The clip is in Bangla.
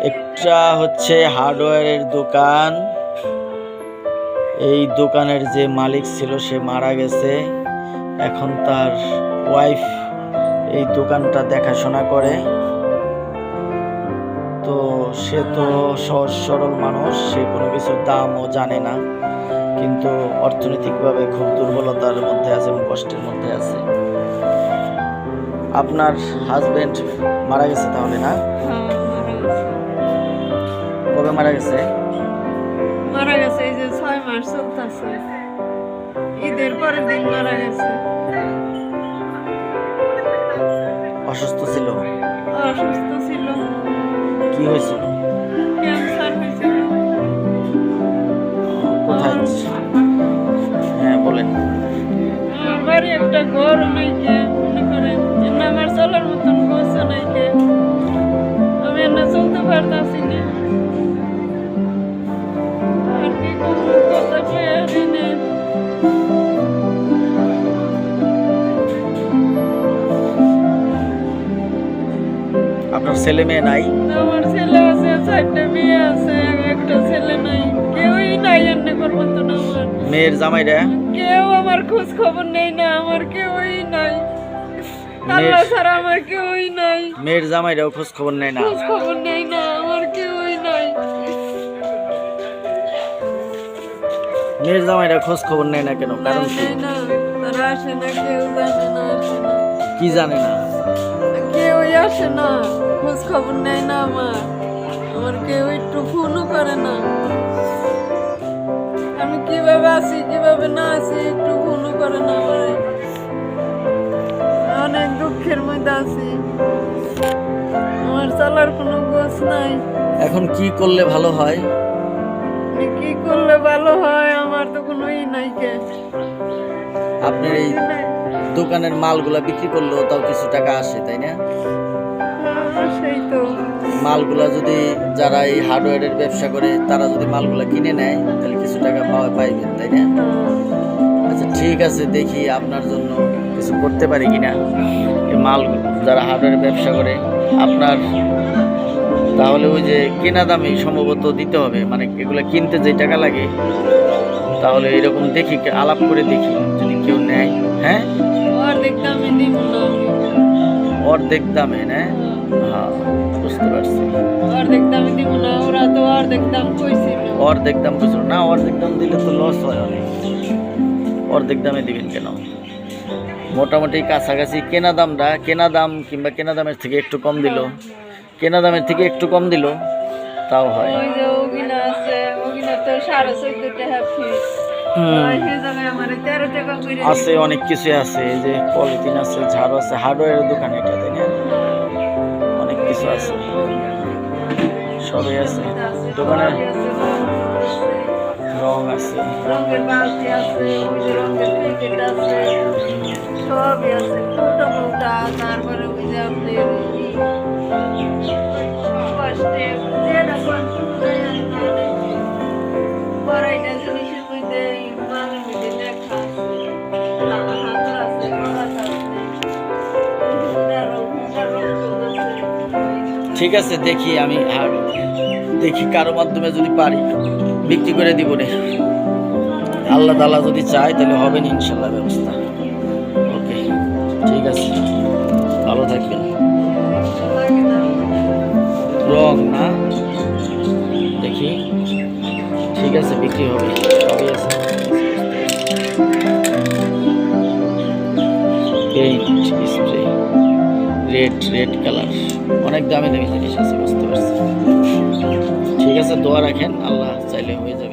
একটা হচ্ছে হার্ডওয়্যারের দোকান। এই দোকানের যে মালিক ছিল সে মারা গেছে। এখন তার ওয়াইফ এই দোকানটা দেখাশোনা করে। তো সে তো সহজ সরল মানুষ, সে কোনো কিছুর দামও জানে না, কিন্তু অর্থনৈতিকভাবে খুব দুর্বলতার মধ্যে আছে এবং কষ্টের মধ্যে আছে। আপনার হাজবেন্ড মারা গেছে তাহলে, না? কবে মারা গেছে? মারা গেছে এই যে 6 মাস চলতেছে, ঈদের পরের দিন মারা গেছে। অসুস্থ ছিল? অসুস্থ ছিল। কি হয়েছিল? ক্যান্সার হয়েছিল। কোথায়? হ্যাঁ বলেন। আমার বাড়ি একটা ঘর নাই কে, মনে করেন না আমার চলার মতন গোছ নাই কে, আমি না চলতে পারতাছি না। আর কি করবো, কথা কয়ে না। আপনার ছেলে মেয়ে নাই? আমার ছেলে আছে, 4টা মেয়ে আছে, একটা ছেলে নাই, কেউই নাই এনে করবো তো না। আমার মেয়ের জামাইরা? কেউ আমার খোঁজ খবর নেই না, আমার কেউই নাই, আল্লাহ ছাড়া আমার কেউই নাই। মেয়ের জামাইরাও খোঁজ খবর নেয় না? খোঁজ খবর নেই না, আমার কেউই নাই। মেয়ের জামাইরা খোঁজ খবর নেয় না কেন? কারণ কি? নেই না, তারা আসে না, কেউ জানে না, আসে না। কি জানে না? কেউই আসে না, খোঁজ খবর নেয় না আমার কেউ একটু ফোনও করে না। আমি কিভাবে আছি কিভাবে না আছি একটু ফোনও করে না আমার। অনেক দুঃখের মধ্যে আছি, আমার চলার কোনো গোছ নাই। এখন কি করলে ভালো হয়? আমি কি করলে ভালো হয়, আমার তো কোনো নাই কে। আপনার এই দোকানের মালগুলা বিক্রি করলেও তাও কিছু টাকা আসে, তাই না? সেই তো মালগুলা যদি যারা এই হার্ডওয়্যারের ব্যবসা করে তারা যদি মালগুলা কিনে নেয় তাহলে কিছু টাকা পাইবেন, তাই না? আচ্ছা ঠিক আছে, দেখি আপনার জন্য কিছু করতে পারি কিনা। এই মাল যারা হার্ডওয়্যারের ব্যবসা করে আপনার তাহলে ওই যে কেনা দামে সম্ভবত দিতে হবে, মানে এগুলো কিনতে যে টাকা লাগে তাহলে এরকম দেখি, আলাপ করে দেখি যদি কেউ নেয়। হ্যাঁ, অর্ধেক দামে দিব না। অর্ধেক দামে? না, হ্যাঁ বুঝতে পারছি। অর্ধেক দামে দিব না, ওরা তো অর্ধেক দাম কইছিল। অর্ধেক দাম বুঝলো না? অর্ধেক দাম দিলে তো লস হয় অনেক। অর্ধেক দামে দিবেন কেন? মোটামুটি কাছাকাছি কেনা দাম কিংবা কেনা দামের থেকে একটু কম দিল, কেনা দামের থেকে একটু কম দিল তাও হয়। ওই যে ওগিনা আছে, ওগিনা তো 14.5 টাকা ফিস। সেই জায়গায় আমার 13 টাকা করে আছে, অনেক কিছু আছে, এই যে পলিথিন আছে, ঝাড়ু আছে, হার্ডওয়্যারের দোকান এটা, তাই না? অনেক কিছু আছে, সবই আছে দোকানে। রং আছে, রঙের বালতি আছে, ওই যে রঙের প্যাকেট আছে, সবই আছে, কোটা মোটা। তারপরে ওই যে আপনি কষ্টে কড়াইটা জিনিসের মধ্যে মালের মধ্যে লেখা আছে, হাতল আছে, কড়াত আছে, ঠিক আছে দেখি আমি, আর দেখি কারো মাধ্যমে যদি পারি বিক্রি করে দিব রে। আল্লাহ তাআলা যদি চায় তাহলে হবে না ইনশাল্লাহ ব্যবস্থা। ওকে ঠিক আছে, ভালো থাকবেন। রং না, দেখি ঠিক আছে, বিক্রি হবে, সবই আছে। পেইন্ট স্প্রে, রেড কালার, অনেক দামি দামি জিনিস আছে, বুঝতে পারছি। ঠিক আছে, দোয়া রাখেন, আল্লাহ চাইলে হয়ে যাবে।